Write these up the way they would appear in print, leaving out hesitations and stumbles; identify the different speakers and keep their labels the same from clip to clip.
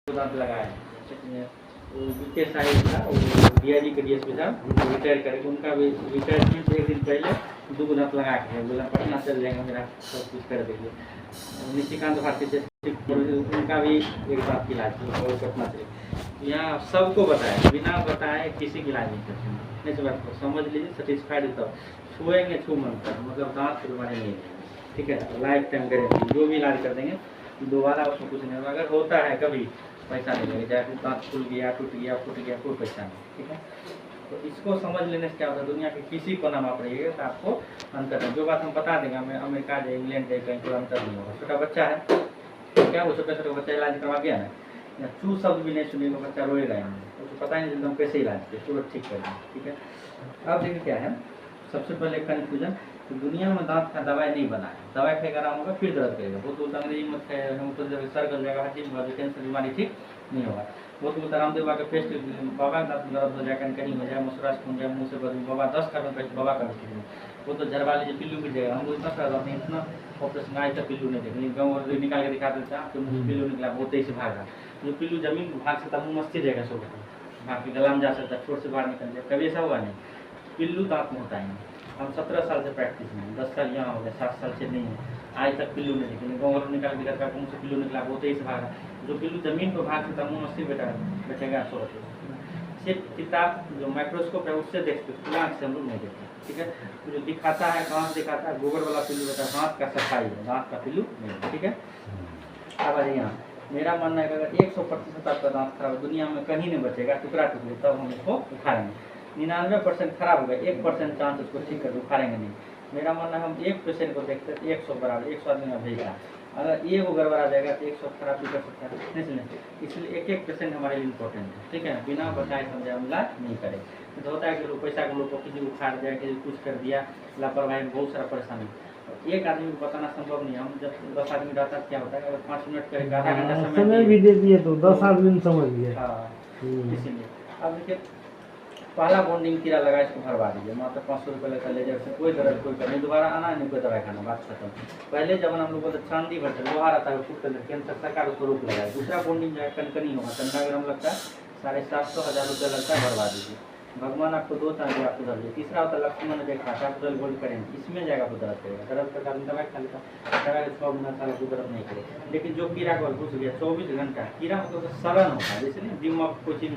Speaker 1: दांत लगाए वो बीके साहिब था, वो डीआईजी के डीएसपी साहब रिटायर करके उनका भी रिटायरमेंट एक दिन पहले 2 दांत लगा के बोला पटना चल जाएंगे, मेरा सब कुछ कर देंगे। निशिकांत भारती डिस्ट्रिक्ट उनका भी एक दांत की इलाज और पटना से यहाँ सबको बताया, बिना बताए किसी की इलाज नहीं करते। इस बात को समझ लीजिए, सेटिस्फाइड तब छुएंगे छू मन कर, मतलब दांत की बीमारी नहीं है, ठीक है। लाइफ टाइम गारंटी, जो भी इलाज कर देंगे दोबारा उसमें कुछ नहीं होगा। अगर होता है कभी पैसा नहीं लगेगा, चाहे दांत खुल गया, टूट गया, फूट गया, कोई पैसा नहीं, ठीक है। तो इसको समझ लेने से क्या होता है, दुनिया के किसी को नाम आप रहिएगा तो आपको अंतर है। जो बात हम बता देंगे, हमें अमेरिका जाए, इंग्लैंड जाए, कहीं कोई अंतर नहीं होगा। छोटा बच्चा है तो क्या वो छोटे छोटे बच्चा इलाज करवा गया ना, या चू शब्द भी नहीं सुनेगा, बच्चा रोएगा ही नहीं, उसको पता ही नहीं चलता हम कैसे इलाज किए, तुरंत ठीक कर देंगे, ठीक है। अब देखिए क्या है, सबसे पहले कन्फ्यूजन, तो दुनिया में दांत का दवाई नहीं बना है, दवाई खाएगा आराम होगा फिर दर्द करेगा। बहुत बहुत अंग्रेजी मत खाए, हम तो जब सर गल जाएगा, हड्डी में कैंसर बीमारी ठीक नहीं होगा। बहुत बहुत रामदेव बाबा के पेस्ट, बाबा का दांत दर्द हो जाए, कहीं हो जाए, मसुराज खून जाए, मुँह से बदल, बाबा 10 का पेस्ट बाबा का वो तो झरवा लीजिए, पिल्लू गिर जाएगा। हमको इतना सारा नहीं, इतना ऑपरेशन आज तक पिल्लू नहीं देखे, गाँव और निकाल के दिखा देता है, तो पिल्लू निकला बहुत तेज से भागा, जो पिल्लू जमीन को भाग सकता मुँह मस्ती रहेगा, सो भाग के गला में जा सकता, छोट से बाहर निकल जाए, कभी ऐसा हुआ नहीं। पिल्लू दांत में होता है। हम 17 साल से प्रैक्टिस में, 10 साल यहाँ हो गया, 7 साल से नहीं है, आज तक पिल्लू नहीं दिखे। गाँव निकाल के का मुँह से पिल्लू निकला, बहुत तेज से भागा, जो पिल्लू जमीन पर भाग सकता मुँह मस्ती बैठेगा, सो सिर्फ किताब जो माइक्रोस्कोप है उससे देखते, खुला आँख से हम लोग नहीं देखते, ठीक है। तो जो दिखाता है कहाँ से दिखाता है, गोबर वाला पिल्लू रहता है, हाथ का सफाई है, दांत का पिल्लू नहीं, ठीक है। अब आ जाइए यहाँ, मेरा मानना है कि अगर 100% आपका दांत खराब, दुनिया में कहीं नहीं बचेगा, टुकड़ा टुकड़े, तब हम इसको उखाड़ेंगे। 99% खराब हो गया, 1% चांस उसको ठीक कर उखाड़ेंगे नहीं। मेरा मानना है हम 1 पेशेंट को देखते हैं 100 बराबर, 100 आदमी में भेजा, अगर ये वो गड़बड़ा जाएगा तो 100 खराब भी कर सकता है, नहीं सुने। इसलिए 1-1 पेशेंट हमारे लिए इंपॉर्टेंट है, ठीक है। बिना बताए समझे हम इलाज नहीं करें। तो होता है कि लोग पैसा के लोग को किसी को उखाड़ दिया, किसी कुछ कर दिया, लापरवाही में बहुत सारा परेशानी। एक आदमी को बताना संभव नहीं है, हम जब 10 आदमी रहता क्या होता है, अगर 5 मिनट करेगा, आधा घंटा समय
Speaker 2: भी दे दिए तो 10 आदमी समझ गए।
Speaker 1: हाँ, इसीलिए अब देखिए, पहला बॉन्डिंग कीड़ा लगा, इसको भरवा दीजिए, मात्र 500 रुपये लेकर ले जाए, कोई दर्द कोई करनी, दोबारा आना नहीं, कोई दवाई खाना, बात खत्म। पहले जब हम लोग बोलते चांदी भरते लोहा रहता है, फूट कर कैंसर सरकार उसको रोक लगाए। दूसरा बॉन्डिंग जो है कनकनी होगा, ठंडा गर्म लगता है, 750-1000 रुपये लगता है, भरवा दीजिए। भगवान आपको 2 चांदी आपको दर्द दे। तीसरा होता है लक्ष्मण देखा था, आप दर्द गोल्ड करेंगे, इसमें जाएगा आपको दर्द करेगा, दर्द का आदमी दवाई खा लेता, दवाई 6 महीना साल को दर्द नहीं करेगा। लेकिन जो कीड़ा को घुस गया 24 घंटा, कीड़ा मतलब सड़न होता है, जैसे नहीं दिमाग कोई चीज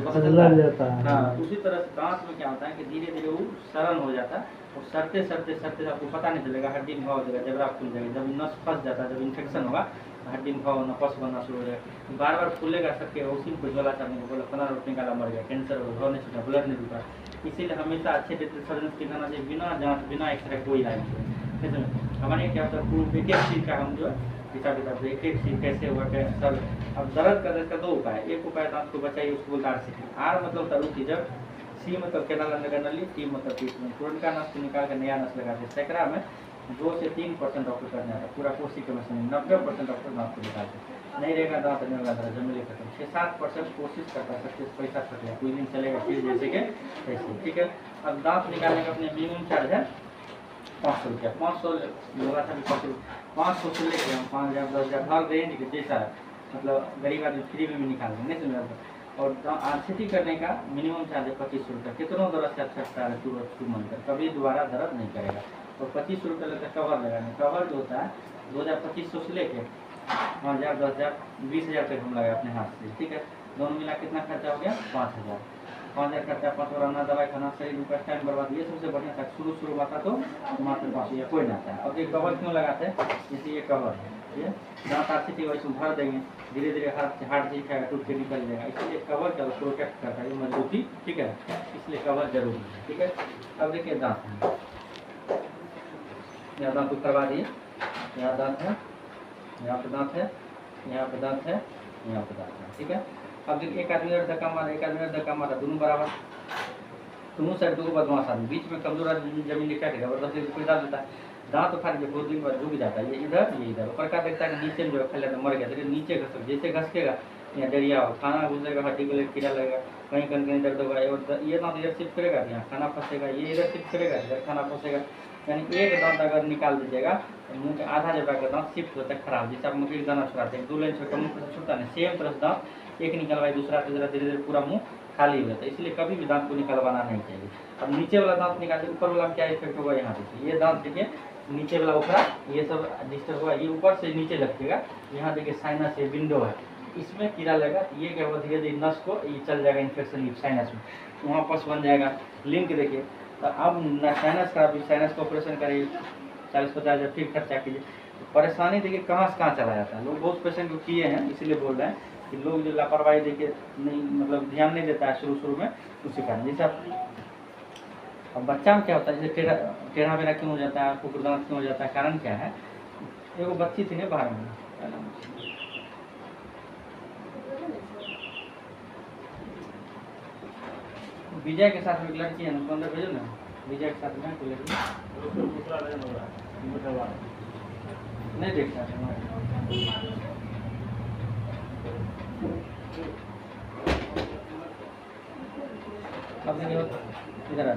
Speaker 1: पता चलता है, हाँ, उसी तरह से दांत में क्या होता है कि धीरे धीरे वो सड़न हो जाता है, और सड़ते सड़ते सड़ते आपको पता नहीं चलेगा, हड्डी में घाव हो जाएगा, जबड़ा खुल जाएगा, जब नस फंस जाता है, जब इन्फेक्शन होगा हड्डी में घाव होना, पस बनना शुरू हो जाएगा, बार बार फूलेगा, सबके उसी को ज्वाला चढ़ने को बोला 15 रोटी निकाला, मर गया, कैंसर हो, घाव नहीं छूटा, ब्लड नहीं रुका। इसीलिए हमेशा अच्छे सर्जन से दिखाना चाहिए, बिना जांच बिना एक्सरे कोई इलाज नहीं। हमारे क्या होता है, एक एक चीज़ का हम जो है हिसाब किताब एक एक चीज़ कैसे हुआ कैसे सर। अब दर्द का इसका 2 उपाय, एक उपाय दांत को बचाइए, उसको बोलता आर मतलब तरुण चीजक, सी मतलब केनाल नली, टी मतलब ट्रीटमेंट, पुरनका नस को निकाल कर नया नस लगाते हैं। सैकड़ा में 2 से 3% डॉक्टर करने आता है, पूरा कोर्स के मशीन 90% डॉक्टर दांत को निकालते हैं, नहीं रहेगा दांत नहीं होगा, जमीन खत्म। 6-7% कोशिश करता है, 25 पैसा खर्च है, कोई दिन चलेगा फिर जैसे कि ऐसे, ठीक है। अब दांत निकालने का अपने मिनिमम चार्ज है 500 रुपया, 500 बोला था 500 से लेकर हम 5000 10,000 हर रेंज के जैसा, मतलब गरीब आदमी फ्री में भी निकाल देंगे, नहीं समझ। और आरसीटी करने का मिनिमम चार्ज है 2500 रुपया, कितनों दर्द से अच्छा है टू मंथ कर, कभी दोबारा दर्द नहीं करेगा। और 2500 रुपये लगता है कवर लगाने, कवर जो होता है 2500 से लेके 5000 10,000 20,000 तक हम लगाए अपने हाथ से, ठीक है। दोनों मिला कितना खर्चा हो गया 5000, 5000 खर्चा, 5 और आना दवाई खाना, शरीर रुपया टाइम बर्बाद, ये सबसे बढ़िया था। शुरू आता तो मात्र 500 या कोई ना आता है। अब ये कवर क्यों लगाते हैं, जैसे ये कवर है, ये दांत आरसीटी वैसे भर देंगे, धीरे धीरे हार्ड चीज खाएगा, टूट के निकल जाएगा, इसलिए कवर क्या प्रोटेक्ट करता है, मजबूती, ठीक है, इसलिए कवर जरूरी है, ठीक है। अब देखिए दांत, यहाँ दांत करवा दिए, यहाँ दांत है, यहाँ पे दांत है, यहाँ पे दांत है, यहाँ पे दांत है, ठीक है। अब देखिए एक आदमी और धक्का मारा, एक आदमी और धक्का मारा, दोनों बराबर, दोनों साइड 2 बदमाश आदमी, बीच में कमजोर आदमी जमीन लिखा के जबरदस्ती कोई डाल देता है, दांत उखाड़ के बहुत दिन बाद झुक जाता है, ये इधर ये इधर, ऊपर का देखता है कि नीचे में जो खा लेता मर गया, लेकिन नीचे घस जैसे घसकेगा या डरिया हो, खाना घुसेगा हड्डी को लेकर कीड़ा लगेगा, कहीं कहीं कहीं दर्द होगा, और ये दांत इधर शिफ्ट करेगा यहाँ खाना फंसेगा, ये इधर शिफ्ट करेगा इधर खाना फंसेगा। यानी एक दांत अगर निकाल दीजिएगा तो मुँह के आधा जगह का दांत शिफ्ट होता है खराब, जैसे आप मुँह दाना छुड़ाते हैं 2 लाइन छोटा मुँह से छूटता नहीं, सेम तरह से दांत एक निकलवाए दूसरा तीसरा धीरे धीरे पूरा मुँह खाली हो जाता है। इसलिए कभी भी दांत को निकलवाना नहीं चाहिए। अब नीचे वाला दांत निकाल, ऊपर वाला में क्या इफेक्ट होगा, यहाँ देखिए ये दांत देखिए नीचे वाला ऊपरा ये सब डिस्टर्ब हुआ, ये ऊपर से नीचे लगेगा, यहाँ देखिए साइनस है विंडो है, इसमें कीड़ा लगा तो ये क्या होगा धीरे धीरे नस को ये चल जाएगा इन्फेक्शन साइनस में, वहाँ पस बन जाएगा लिंक देखिए। तो अब न साइनस का, अभी साइनस का ऑपरेशन करिए 40-50 हज़ार फिर खर्चा कीजिए, तो परेशानी देखिए कहाँ से कहाँ चला जाता है। लोग बहुत पेशेंट को किए हैं, इसीलिए बोल रहे हैं कि लोग जो लापरवाही देखिए नहीं मतलब ध्यान नहीं देता है शुरू में, उसी कारण। जैसे अब बच्चा में क्या होता है, जैसे टेढ़ा मेढ़ा क्यों हो जाता है, कुकुरदांत क्यों हो जाता है, कारण क्या है। एगो बच्ची थी ना बाहर में, विजय के साथ में एक लड़की है, उसको अंदर भेजो ना, विजय के साथ में कोई लड़की नहीं देखता अब देखिए इधर आ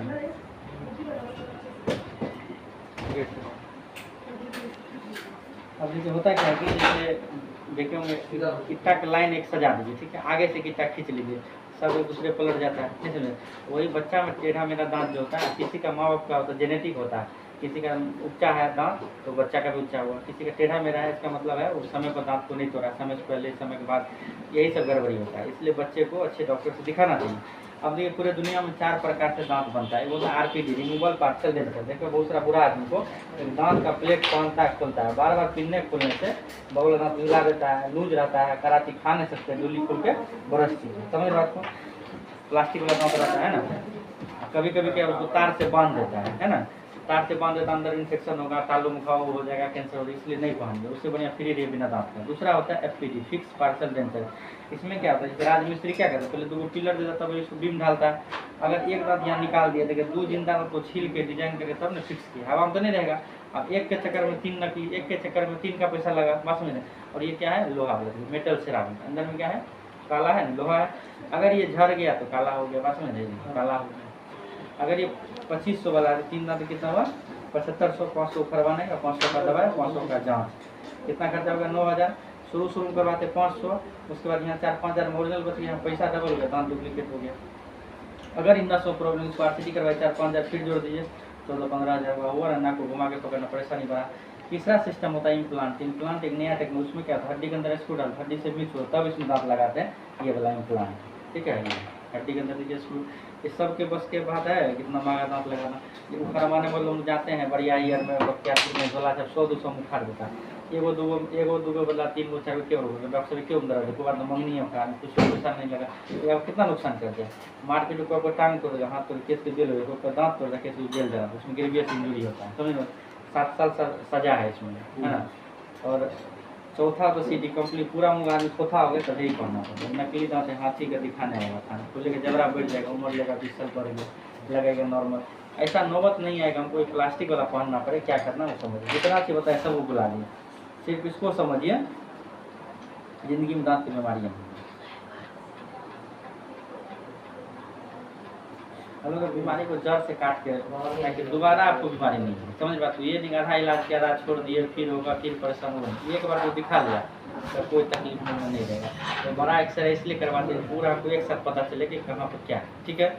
Speaker 1: अब देखिए होता क्या है कि जैसे देखे होंगे गिट्टा का लाइन एक सजा दीजिए, ठीक है, आगे से गिट्टा खींच लीजिए, सब एक दूसरे पलट जाता है, ठीक है। वही बच्चा में टेढ़ा मेरा दांत जो होता है, किसी का माँ बाप का होता है जेनेटिक होता है, किसी का ऊंचा है दांत तो बच्चा का भी ऊंचा हुआ, किसी का टेढ़ा मेरा है, इसका मतलब है उस समय पर दांत को नहीं तोड़ा, समय से पहले समय के बाद, यही सब गड़बड़ी होता है। इसलिए बच्चे को अच्छे डॉक्टर से दिखाना चाहिए। अब देखिए पूरे दुनिया में 4 प्रकार से दांत बनता है, वो RPD रिमूवल पार्शियल डेंटल। देखो बहुत सारा बुरा आदमी को दांत का प्लेट बांधता है खोलता है, बार बार पिनने खोलने से बगल दांत मिला देता है, लूज रहता है, कराची खा नहीं सकते, डुली खोल के ब्रश चाहिए, समझ बात को। प्लास्टिक वाला दांत रहता है ना, कभी कभी क्या उसको तार से बांध देता है ना, तार से बांध देता अंदर इन्फेक्शन होगा, तालू में घाव हो जाएगा, कैंसर हो जाएगा, इसलिए नहीं पहनते, उससे बढ़िया फ्री रहे बिना दांत का। दूसरा होता है FPD फिक्स पार्शियल डेंटल। इसमें क्या होता है, जैसे राजमिस्त्री क्या करता है, पहले 2 पिलर देता तब इसको बीम ढालता है, अगर एक दांत यहाँ निकाल दिया, देखिए 2 जिंदा दांत को छील के डिजाइन करके तब ने फिक्स किया, हवा में तो नहीं रहेगा। अब एक के चक्कर में 3 नकली, एक के चक्कर में 3 का पैसा लगा, बस में। और ये क्या है, लोहा बोलते, मेटल सेरामिक, अंदर में क्या है, काला है, लोहा है। अगर ये झड़ गया तो काला हो गया, बस में नहीं, काला हो गया। अगर ये 2500 वाला है, 3 दांत कितना हुआ, 7500, 500 करवाने का, 500 का दवाई, 500 का जाँच, कितना खर्चा होगा, 9000। शुरू में करवाते 500, उसके बाद यहाँ 4-5 हज़ार में ओरिजिनल बच गया, यहाँ पैसा डबल हो गया, दांत डुप्लीकेट हो गया। अगर इन 10 प्रॉब्लम इसको RCT करवाए 4-5 हज़ार, फिर जोड़ दीजिए 14-15 हज़ार हुआ, हुआ ना, को घुमा के पकड़ना परेशानी बड़ा। तीसरा सिस्टम होता है इम्प्लांट। इम्प्लांट एक नया टेक्नोलॉजी, उसमें क्या था, हड्डी के अंदर स्क्रू डाल, हड्डी से मिक्स हो तब इसमें दांत लगाते हैं, ये वाला इम्प्लांट, ठीक है। हड्डी के अंदर दीजिए स्क्रू, इस सब के बस के बात है, कितना महंगा दांत लगाना। ये करवाने वाले लोग जाते हैं बढ़िया ईयर में, बख्तियारपुर में झोला जब 100-200 में उखाड़ देता है, एगो दूगो वाला 3 4 क्यों होगा, डॉक्टर से क्यों अंदर देखो बाद में मंगनी है खाना, कुछ पैसा नहीं लगा, ये अब कितना नुकसान कर दिया। मार्केट को टांग तोड़ दिया, हाथ तोड़, केस के जेल हो गया, दांत तोड़ दिया, केस को जेल जाना, उसमें ग्रेवियस इंजरी होता है, समझ लो 7 साल सजा है इसमें, है ना। और चौथा तो CD कंप्लीट, पूरा मुँह आदमी चौथा हो गया तब यही पढ़ना पड़ेगा। नकली दांत है, हाथी का दिखाने आएगा खाना को लेकर, जबरा बढ़ जाएगा, उम्र लेगा 20 साल बढ़ेगा, लगेगा नॉर्मल। ऐसा नौबत नहीं आएगा हमको एक प्लास्टिक वाला पहनना पड़े, क्या करना वो समझिए, जितना अच्छी बताए सब वो बुला दिए, सिर्फ इसको समझिए, जिंदगी में दांत की बीमारियाँ हम लोग बीमारी को जड़ से काट के, ताकि दोबारा आपको बीमारी नहीं है, समझ बात। ये नहीं आधा इलाज किया, आधा छोड़ दिए, फिर होगा, फिर परेशान होगा। एक बार को दिखा लिया तो कोई तकलीफ नहीं रहेगा। तो बड़ा एक्सरे इसलिए करवाते हैं, पूरा आपको एक साथ पता चले कि कहाँ पर क्या है, ठीक है।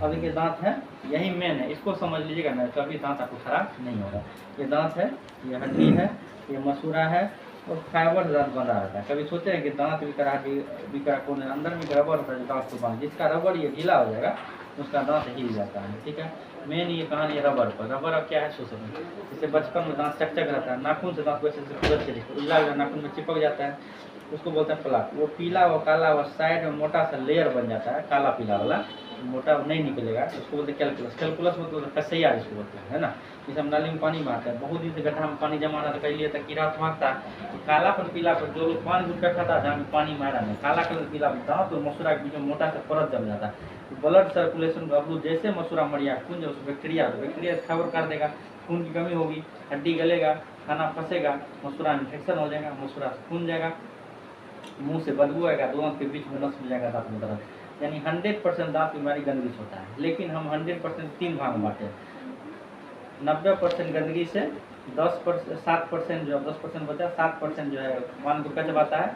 Speaker 1: अब देखिए दांत है, यही मेन है, इसको समझ लीजिएगा ना, कभी दांत आपको खराब नहीं होगा। ये दांत है, ये हड्डी है, ये मसूरा है, और फाइबर दांत बना रहता है। कभी सोचे हैं कि दांत बिकरा कौन है, अंदर में रबर होता है दांत को बांध, जिसका रबर ये ढीला हो जाएगा उसका दांत हिल जाता है, ठीक है। मेन ये कहानी है रबर पर। रबर अब क्या है सोचो, जैसे बचपन में दांत चकचक रहता है, नाखून से दांत को ऐसे खुदर चले, उजला नाखून में चिपक जाता है, उसको बोलते हैं प्लाक। वो पीला व काला व साइड में मोटा सा लेयर बन जाता है, काला पीला वाला, मोटा नहीं निकलेगा, उसको बोलते हैं कैलकुलस। कैलकुलस मतलब कसैया इसको बोलते हैं, है ना। जैसे हम नाली में पानी मारते हैं, बहुत दिन से गड्ढा में पानी जमा रहा था, कई लिए तक कीड़ा भागता है, तो काला पर पीला पर जो लोग पानी घुट कर खाता है, जहाँ पानी मारा नहीं, काला कलर पीला दांत और मसूरा के बीच में मोटा सा परत जम जाता है। ब्लड सर्कुलेशन का अवरुद्ध, जैसे मसूरा मरिया खून जो बैक्टीरिया खबर कर देगा, खून की कमी होगी, हड्डी गलेगा, खाना फंसेगा, मसूरा इन्फेक्शन हो जाएगा, मसूरा खून जाएगा, मुंह से बदबू आएगा, दो आंख के बीच में नस मिल जाएगा दांत में दर्द। यानी 100% दांत बीमारी गंदगी से होता है, लेकिन हम 100% 3 भाग में बांटे। 90% गंदगी से, 7% जो 10% बचा, 7% जो है मान को कचवाता है,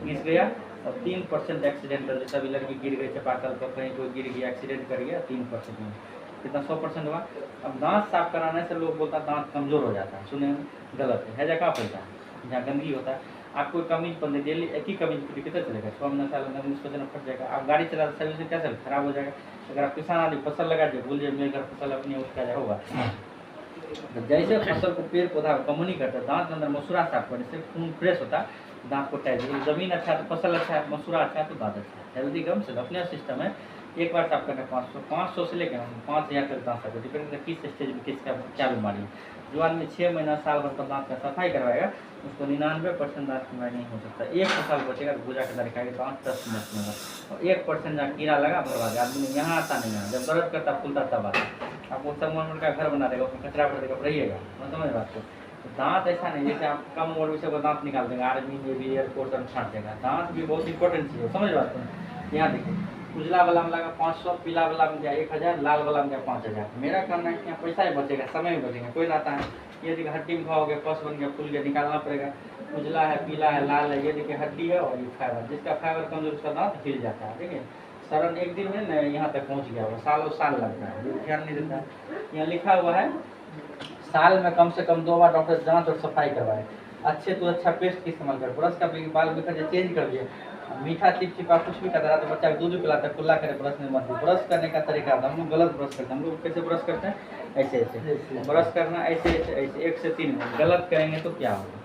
Speaker 1: घिस गया, और 3% एक्सीडेंटल, जैसे अभी लड़की गिर गई चापाकल पर, कहीं कोई गिर गया, एक्सीडेंट कर गया, 3% में कितना 100% हुआ। अब दांत साफ कराने से लोग बोलता है दांत कमज़ोर हो जाता है, सुने में गलत है जगह पड़ता है जहाँ गंदगी होता है। आप कोई कमीज पहन डेली एक ही कमीज पर कितना चलेगा, 6 महीना साल में उसको जना फट जाएगा। आप गाड़ी चला सर्विस क्या चल खराब हो जाएगा। अगर आप किसान आदमी फसल लगा दिए, भूल जाए मेरे घर फसल अपनी उसका जाए होगा, तो जैसे फसल को पेड़ पौधा कम नहीं करता, दांत के अंदर मसूरा साफ करने से खून फ्रेश होता है, दांत को टाइट, जमीन अच्छा है तो फसल अच्छा है, मसूरा अच्छा है तो दांत अच्छा है। हेल्दी गम से अपने सिस्टम है, एक बार साफ करना 500 से लेकर 5000 तक दांत साफ, डिपेंड करता है किस स्टेज में किसका क्या बीमारी है। जो आदमी 6 महीना साल भर तक दांत का सफाई करवाएगा, उसको 99% दांत की बीमारी नहीं हो सकता। 1% बचेगा तो भूजा के दर खाएगा, दांत 10 मिनट में, और 1% जहाँ कीड़ा लगा बर्बाद, आदमी यहाँ आता नहीं है, जब दर्द करता फूलता तब आता। आपको संगमरमर का घर बना देगा, उसमें कचरा भर देगा, रहिएगा, मैं समझ बात को। तो दांत ऐसा नहीं जैसे आप कम उम्र में से दांत निकाल देंगे, आर्मी में भी एयरपोर्ट पर छाट देगा। दांत भी बहुत इंपॉर्टेंट चीज़ है, समझ बात को। यहाँ देखिए, उजला वाला में लगा 500, पीला वाला में गया 1000, लाल वाला में गया 5000। मेरा कहना है कि यहाँ पैसा ही बचेगा, समय भी बचेगा, कोई लाता है। ये देखिए हड्डी में घाव हो गया, पस बन गया, फूल गया, निकालना पड़ेगा। उजला है, पीला है, लाल है, ये देखिए हड्डी है, और ये फाइबर, जिसका फाइबर कमजोर उसका दांत हिल जाता है। देखिए सरण एक दिन में न यहाँ तक पहुँच गया, वो सालों साल लगता है, जो ध्यान नहीं देता। यहाँ लिखा हुआ है साल में कम से कम 2 बार डॉक्टर जांच और सफाई करवाए। अच्छे तो अच्छा पेस्ट की इस्तेमाल कर, ब्रश का बाल बिखर चेंज कर दिए, मीठा चिपचिपा कुछ भी करता रहा तो बच्चा को दूध पिलाता है, कुल्ला करे, ब्रश में मत। ब्रश करने का तरीका हम लोग गलत ब्रश करते हैं। हम लोग कैसे ब्रश करते हैं, ऐसे ऐसे ब्रश करना, ऐसे ऐसे ऐसे 1 से 3 गलत करेंगे तो क्या होगा।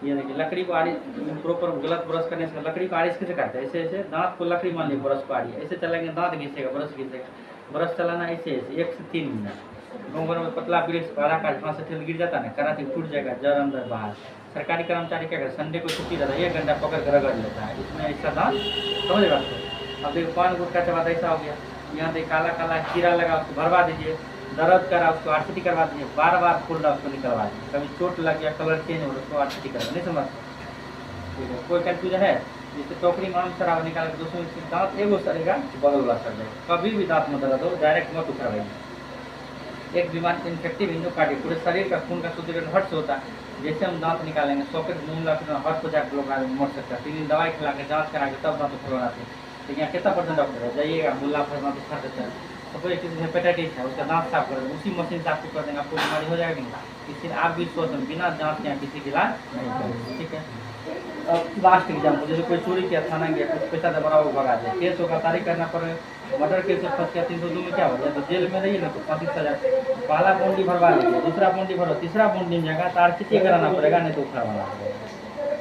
Speaker 1: ये देखिए लकड़ी को आड़ी प्रॉपर गलत ब्रश करने से लकड़ी को आड़ी कैसे काटते हैं, ऐसे ऐसे दांत को लकड़ी मान लीजिए, ब्रश को आड़ी ऐसे चलाएंगे, दांत घिसेगा, ब्रश घिसेगा। ब्रश चलाना ऐसे ऐसे 1 से 3 मिनट। गाँव में पतला ब्रिक्स बड़ा का हाथ से ठेल गिर जाता है ना, कराती टूट जाएगा, जड़ अंदर बाहर। सरकारी कर्मचारी क्या करते, संडे को छुट्टी रहता है, 1 घंटा पकड़ कर रगड़ लेता है, इसमें ऐसा दांत, समझ बात को। अब देखो पान गुटका चबाता ऐसा हो गया, यहाँ देखिए काला काला कीड़ा लगा, उसको भरवा दीजिए, दर्द करा उसको आरसीटी करवा दीजिए, बार बार फूल रहा उसको निकलवा दीजिए, कभी चोट लग गया, कलर चेंज हो रहा उसको आरसीटी करवा, नहीं समझ। ठीक है, कोई कन्फ्यूजन है, जैसे टोकरी में आम शराब निकाल के दोस्तों दांत एगो सरेगा, बगल वाला सर जाएगा। कभी भी दांत में दर्द हो डायरेक्ट मत उखड़वाइए। एक बीमारी इन्फेक्टिव इंडोकार्डिक, पूरे शरीर का खून का शुद्धिकरण हट से होता है। जैसे हम दांत निकालेंगे, सॉकेट मुंह लगा हट को जाकर लोग मर सकता है। 3 दिन दवाई खिला के जाँच करा के तब दांत उखड़वाते हैं। लेकिन यहाँ कितना % डॉक्टर है, जाइएगा मुल्ला पर दांत उखाड़ देता है। सपोज किसी हेपेटाइटिस है, उसका दांत साफ कर देंगे, उसी मशीन से आपको कर देंगे, आपको बीमारी हो जाएगी नहीं। इसलिए आप भी सोच बिना जाँच के यहाँ किसी की इलाज नहीं करेंगे, ठीक है। अब लास्ट एग्जाम्पल, जैसे कोई चोरी किया, थाना गया, कुछ पैसा दबरा वो भगा दिया, केस होगा, तारीख करना पड़े, मर्डर केस में फंस गया, 302 में क्या हो गया, तो जेल में रहिए ना, तो 35,000 पहला बॉन्डी भरवा लीजिए, दूसरा बॉन्डी भरो, तीसरा बॉन्डी में जाएगा तो आरसीटी कराना पड़ेगा, नहीं तो उखड़वाना पड़ेगा।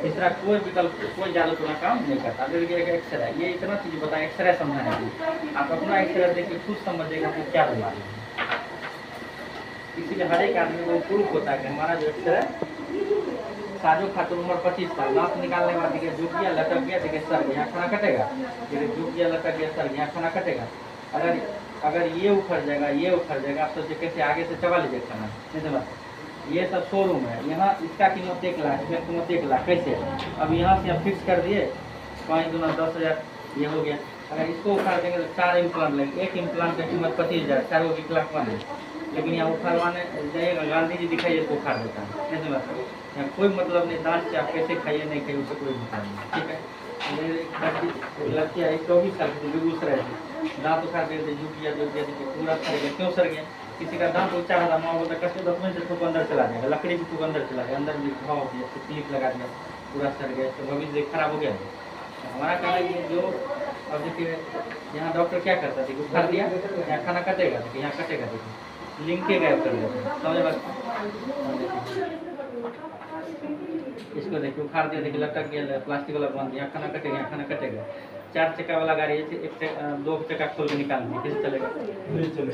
Speaker 1: तीसरा कोई विकल्प, कोई जादू टोना काम नहीं करता। अगर ये एक्सरे, ये इतना चीज़ बताएं, एक्सरे समझाने की, आप अपना एक्सरे देखिए खुद समझिएगा कि क्या बीमारी है। इसीलिए हर एक आदमी को प्रूफ होता है कि हमारा जो एक्सरे, साजो खातून उम्र 25 साल, दांत निकालने के बाद देखिए झुक गया, लटक गया, देखिए सर यहाँ खाना कटेगा, देखिए झुक गया, लटक गया, सर यहाँ खाना कटेगा। अगर ये उखड़ जाएगा, ये उखड़ जाएगा, आप सोचिए कैसे आगे से चबा लीजिए खाना, नहीं समझ। ये सब शोरूम है, यहाँ इसका कीमत 1 लाख, इसमें कीमत 1 लाख, कैसे। अब यहाँ से हम फिक्स कर दिए 5 गुना 10,000, ये हो गया। अगर इसको उखाड़ देंगे तो 4 इम्प्लांट लगेंगे, एक इम्प्लांट की कीमत 25,000, 4 को 1 लाख बने। लेकिन यहाँ उखाड़वाने जाइएगा, गांधी जी दिखाइए तो उखाड़ देता है, नहीं समझ। यहाँ कोई मतलब नहीं, दांत से आप कैसे खाइए नहीं खाइए उससे कोई मतलब नहीं, ठीक है। लड़की है 24 साल की, बेगूसराय से, दांत उखाड़ देते, झुक गया, पूरा सर गया। क्यों सर गया, किसी का दांत ऊंचा होता, माँ बोलता कसके डॉक्यूमेंट से खूब अंदर चला जाएगा, लकड़ी भी खूब अंदर चला गया, अंदर भी घाव हो गया, क्लिप लगा दिया, पूरा सर गया, तो भविष्य खराब हो गया। हमारा कहना है कि जो अब देखिए यहाँ डॉक्टर क्या करता है, उखाड़ दिया, यहाँ खाना कटेगा, देखिए यहाँ कटेगा, देखिए लिंक के गैप कर देते हैं, समझ बात। इसको देखिए उखाड़ दिया, देखिए लटक गया, प्लास्टिक वाला बंद, यहाँ खाना कटेगा, यहाँ खाना कटेगा। 4 चक्का वाला गाड़ी है, 2 चक्का खोल के निकाल दिए, कैसे चलेगा।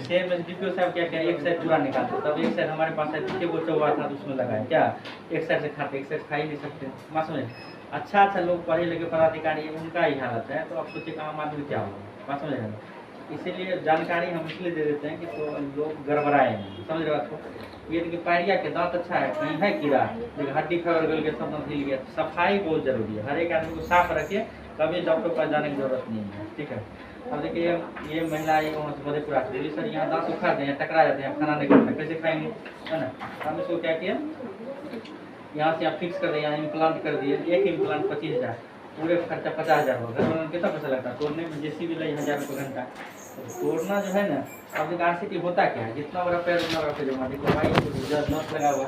Speaker 1: सेम डीपीओ साहब क्या क्या, एक साइड पूरा निकालते, तब एक साइड हमारे पास है, पीछे वो चौवा था तो उसमें लगाए, क्या एक साइड से खाते, एक साइड खा ही नहीं सकते, बात समझे। अच्छा लोग पढ़े लिखे पदाधिकारी है, उनका ही हालत है, तो आप सोचिए आम आदमी क्या होगा, बात समझ। इसीलिए जानकारी हम इसलिए दे देते हैं कि तो लोग गड़बड़ाए नहीं, समझ रहे हो आपको। ये देखिए पैरिया के दांत अच्छा है, कहीं है कीड़ा, देखिए हड्डी खबर गल के सब हिल गया। सफाई बहुत जरूरी है, हर एक आदमी को साफ रखिए, कभी डॉक्टर के पास जाने की जरूरत नहीं है, ठीक है। अब देखिए ये महिला ये वहाँ से मधेपुरा से बोली सर यहाँ दांत उखाड़ दें, टकरा जाते हैं, खाना नहीं खाता, कैसे खाएंगे, है ना। हम इसको क्या किया, यहाँ से आप फिक्स कर दिए, यहाँ इम्प्लांट कर दिए, एक इम्प्लांट 25,000, पूरे खर्चा 50,000 होगा। घर बनाने कितना पैसा लगता है, तोड़ने में जेसीबी लगे 1,000 रुपये घंटा। तो तोड़ना जो है ना, अब RCT होता क्या है, जितना बड़ा पैर उतना बड़ा पैर, देखो भाई नस लगा हुआ